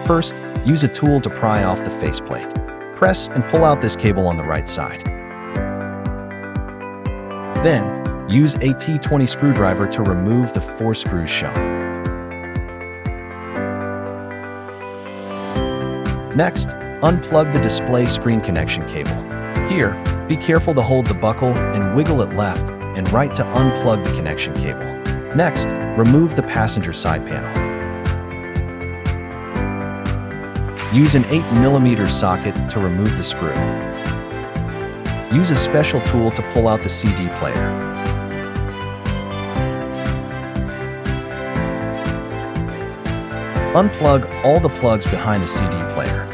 First, use a tool to pry off the faceplate. Press and pull out this cable on the right side. Then, use a T20 screwdriver to remove the 4 screws shown. Next, unplug the display screen connection cable. Here, be careful to hold the buckle and wiggle it left and right to unplug the connection cable. Next, remove the passenger side panel. Use an 8mm socket to remove the screw. Use a special tool to pull out the CD player. Unplug all the plugs behind the CD player.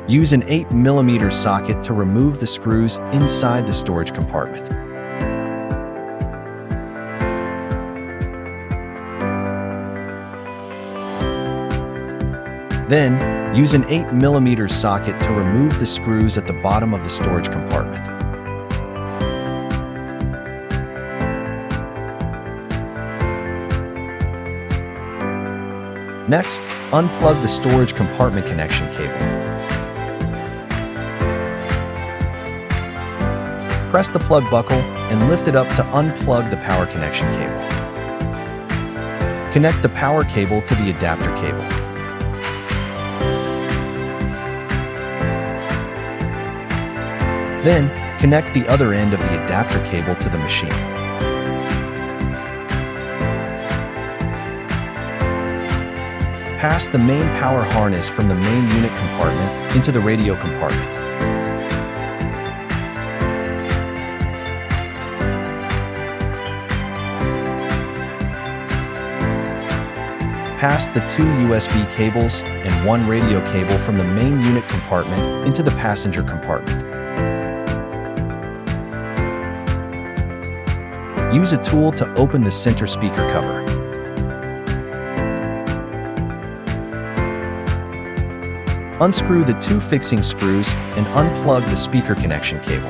Use an 8mm socket to remove the screws inside the storage compartment. Then, use an 8mm socket to remove the screws at the bottom of the storage compartment. Next, unplug the storage compartment connection cable. Press the plug buckle and lift it up to unplug the power connection cable. Connect the power cable to the adapter cable. Then, connect the other end of the adapter cable to the machine. Pass the main power harness from the main unit compartment into the radio compartment. Pass the 2 USB cables and 1 radio cable from the main unit compartment into the passenger compartment. Use a tool to open the center speaker cover. Unscrew the 2 fixing screws and unplug the speaker connection cable.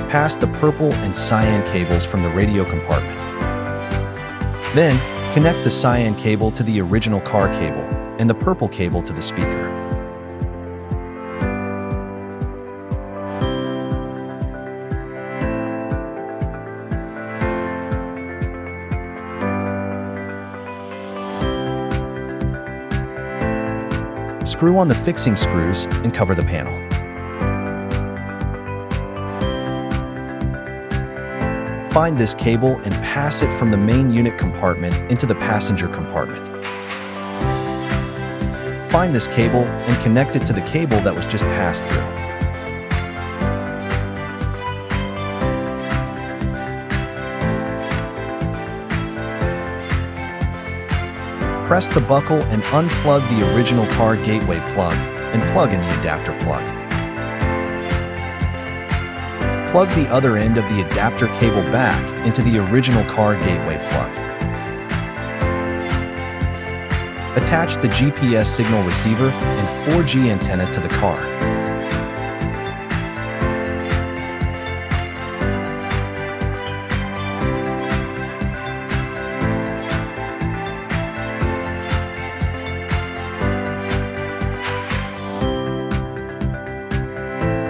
Pass the purple and cyan cables from the radio compartment. Then, connect the cyan cable to the original car cable and the purple cable to the speaker. Screw on the fixing screws and cover the panel. Find this cable and pass it from the main unit compartment into the passenger compartment. Find this cable and connect it to the cable that was just passed through. Press the buckle and unplug the original car gateway plug and plug in the adapter plug. Plug the other end of the adapter cable back into the original car gateway plug. Attach the GPS signal receiver and 4G antenna to the car.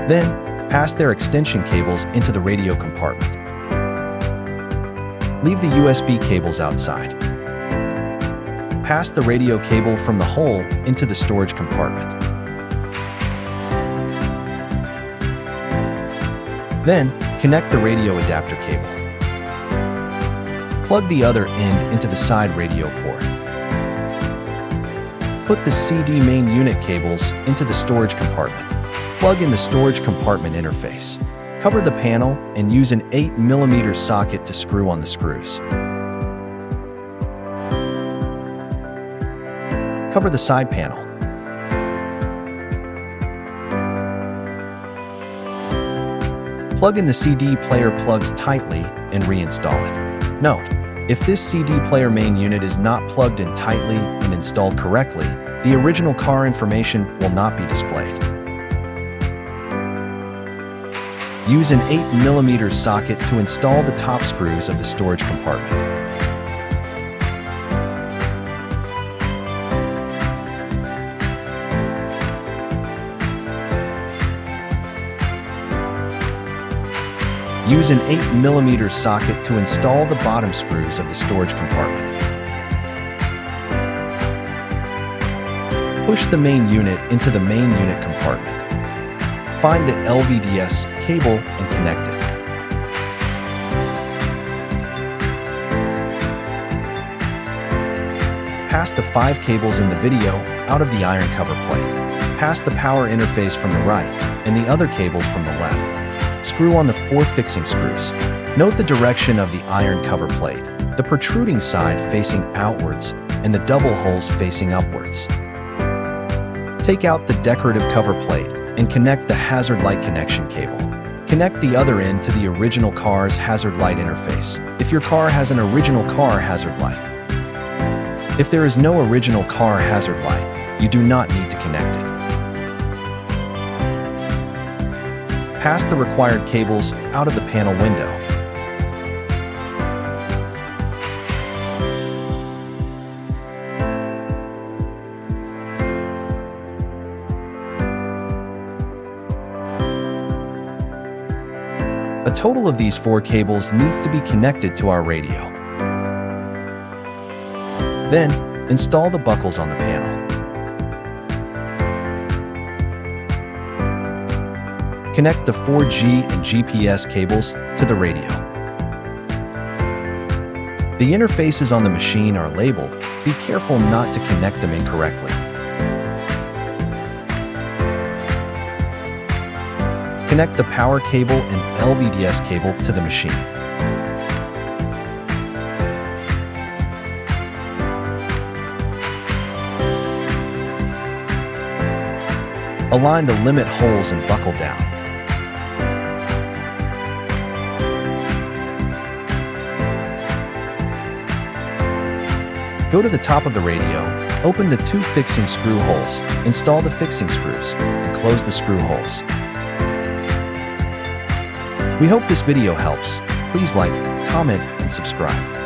Then, pass their extension cables into the radio compartment. Leave the USB cables outside. Pass the radio cable from the hole into the storage compartment. Then, connect the radio adapter cable. Plug the other end into the side radio port. Put the CD main unit cables into the storage compartment. Plug in the storage compartment interface. Cover the panel and use an 8mm socket to screw on the screws. Cover the side panel. Plug in the CD player plugs tightly and reinstall it. Note, if this CD player main unit is not plugged in tightly and installed correctly, the original car information will not be displayed. Use an 8mm socket to install the top screws of the storage compartment. Use an 8mm socket to install the bottom screws of the storage compartment. Push the main unit into the main unit compartment. Find the LVDS cable and connect it. Pass the 5 cables in the video out of the iron cover plate. Pass the power interface from the right and the other cables from the left. Screw on the 4 fixing screws. Note the direction of the iron cover plate, the protruding side facing outwards and the double holes facing upwards. Take out the decorative cover plate and connect the hazard light connection cable. Connect the other end to the original car's hazard light interface, if your car has an original car hazard light. If there is no original car hazard light, you do not need to connect it. Pass the required cables out of the panel window. A total of these 4 cables needs to be connected to our radio. Then, install the buckles on the panel. Connect the 4G and GPS cables to the radio. The interfaces on the machine are labeled. Be careful not to connect them incorrectly. Connect the power cable and LVDS cable to the machine. Align the limit holes and buckle down. Go to the top of the radio, open the 2 fixing screw holes, install the fixing screws, and close the screw holes. We hope this video helps. Please like, comment, and subscribe.